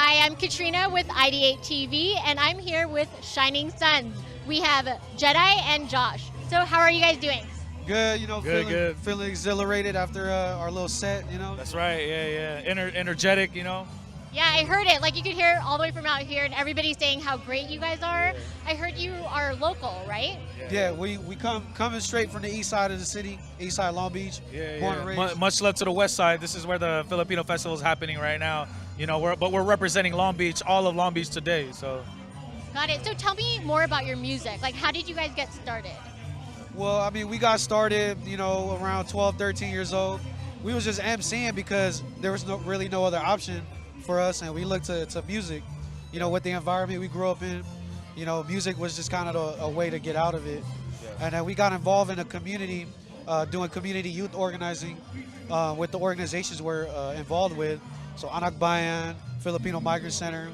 Hi, I'm Catrina with IdeateTV, and I'm here with Shinging Sons. We have Jedi and Josh. So how are you guys doing? Good, Good. feeling exhilarated after our little set. That's right. Yeah. Energetic. Yeah, I heard it. Like, you could hear it all the way from out here, and everybody's saying how great you guys are. I heard you are local, right? Yeah, we coming straight from the east side of the city, east side Long Beach. Born and raised. Much love to the west side. This is where the Filipino Festival is happening right now. We're representing Long Beach, all of Long Beach today. So. Got it. So tell me more about your music. Like, how did you guys get started? Well, I mean, we got started, around 12, 13 years old. We was just MCing because there was really no other option for us, and we looked to music. With the environment we grew up in, music was just kind of a way to get out of it. Yeah. And then we got involved in a community, doing community youth organizing with the organizations we're involved with. So Anak Bayan, Filipino Migrant Center,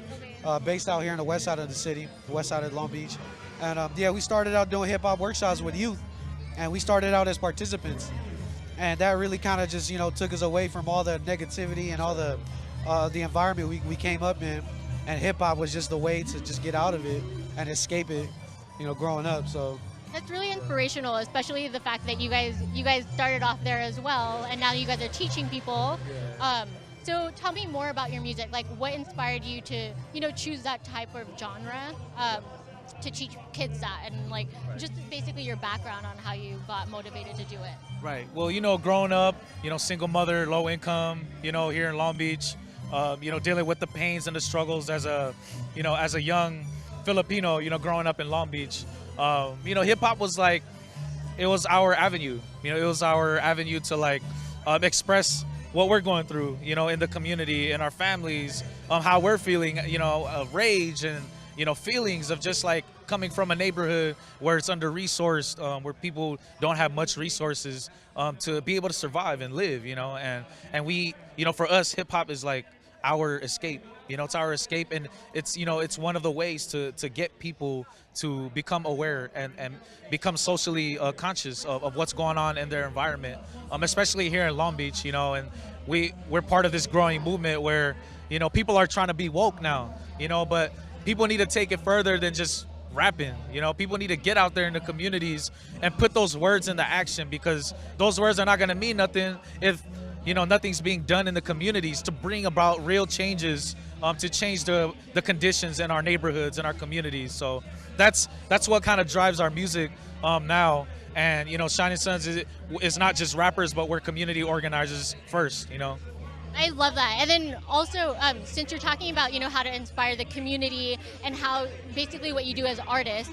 based out here in the west side of the city, the west side of Long Beach. And we started out doing hip hop workshops with youth, and we started out as participants. And that really kind of just, took us away from all the negativity and all the environment we came up in. And hip hop was just the way to just get out of it and escape it, growing up. So that's really inspirational, especially the fact that you guys started off there as well, and now you guys are teaching people. So tell me more about your music. Like, what inspired you to, choose that type of genre to teach kids that, and just basically your background on how you got motivated to do it. Right. Well, growing up, single mother, low income, here in Long Beach, dealing with the pains and the struggles as a young Filipino, growing up in Long Beach. Hip hop was it was our avenue. It was our avenue to express what we're going through, in the community, in our families, how we're feeling, of rage and, feelings of just coming from a neighborhood where it's under-resourced, where people don't have much resources to be able to survive and live, and we, for us, hip hop is our escape. It's our escape, and it's one of the ways to get people to become aware and become socially conscious of what's going on in their environment, especially here in Long Beach, and we're part of this growing movement where, people are trying to be woke now, but people need to take it further than just rapping. People need to get out there in the communities and put those words into action, because those words are not going to mean nothing if nothing's being done in the communities to bring about real changes, to change the conditions in our neighborhoods and our communities. So that's what kind of drives our music now. And Shinging Sons is not just rappers, but we're community organizers first. I love that. And then also, since you're talking about, how to inspire the community and how basically what you do as artists,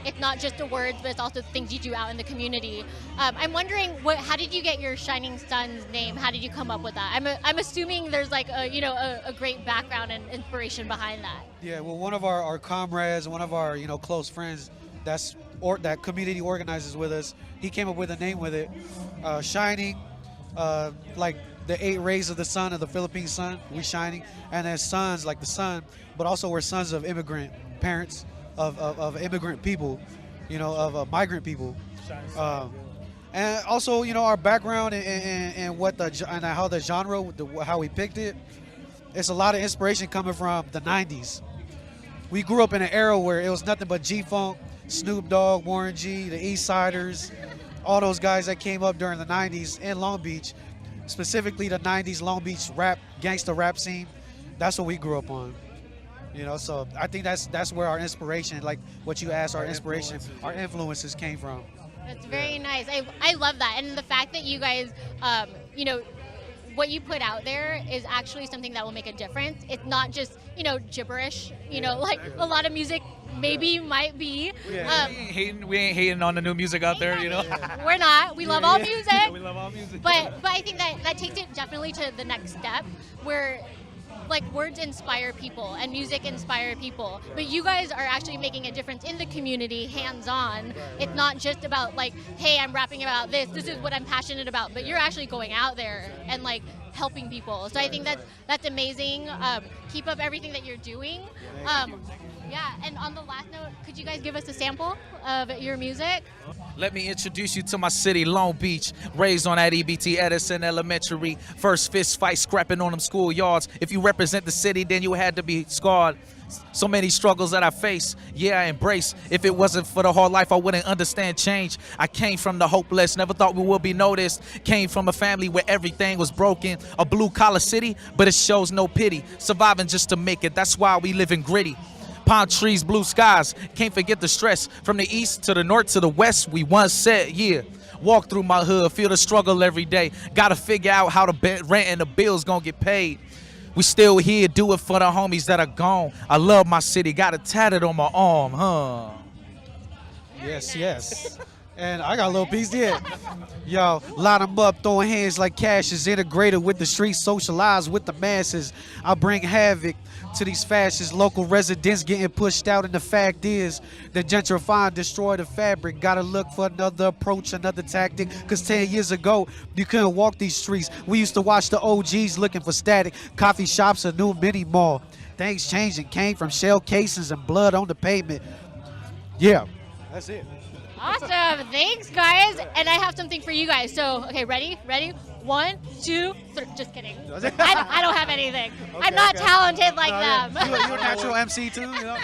it's not just the words, but it's also things you do out in the community. I'm wondering, how did you get your Shinging Sons name? How did you come up with that? I'm assuming there's a great background and inspiration behind that. yeah, well, one of our comrades, one of our close friends, that community organizes with us, he came up with a name with it, Shining, the 8 rays of the sun of the Philippine sun, we shining, and then sons like the sun, but also we're sons of immigrant parents, of immigrant people, of migrant people, and also our background and how the genre, how we picked it. It's a lot of inspiration coming from the '90s. We grew up in an era where it was nothing but G-Funk, Snoop Dogg, Warren G, the East Siders, all those guys that came up during the '90s in Long Beach. Specifically the '90s Long Beach rap, gangsta rap scene. That's what we grew up on. So I think that's where our inspiration, like what you asked, our influences came from. That's very nice. I love that. And the fact that you guys, what you put out there is actually something that will make a difference. It's not just, gibberish, like a lot of music maybe might be. We ain't hating on the new music out there, We're not. We love all music. We love all music. But I think that takes it definitely to the next step where words inspire people and music inspire people. But you guys are actually making a difference in the community, hands-on. It's not just about hey, I'm rapping about this is what I'm passionate about, but you're actually going out there and helping people. So I think that's amazing. Keep up everything that you're doing. Yeah, and on the last note, could you guys give us a sample of your music? Let me introduce you to my city, Long Beach. Raised on that EBT Edison Elementary. First fist fight, scrapping on them schoolyards. If you represent the city, then you had to be scarred. So many struggles that I face, yeah, I embrace. If it wasn't for the hard life, I wouldn't understand change. I came from the hopeless, never thought we would be noticed. Came from a family where everything was broken. A blue-collar city, but it shows no pity. Surviving just to make it, that's why we live in gritty. Palm trees, blue skies, can't forget the stress. From the east to the north to the west, we once said, yeah. Walk through my hood, feel the struggle every day. Gotta figure out how the rent and the bills gonna get paid. We still here, do it for the homies that are gone. I love my city, got it tatted on my arm, huh? Yes, yes. And I got a little piece there. Yo, line them up, throwing hands like cash is integrated with the streets, socialized with the masses. I bring havoc to these fascists, local residents getting pushed out, and the fact is the gentrifying destroy the fabric. Gotta look for another approach, another tactic, cause 10 years ago you couldn't walk these streets. We used to watch the OGs looking for static, coffee shops, a new mini mall. Things changing, came from shell casings and blood on the pavement. Yeah, that's it. Awesome, thanks guys. And I have something for you guys. So, okay, ready? 1, 2, 3. Just kidding. I don't have anything. I'm not talented like them. You're a natural MC too, you know?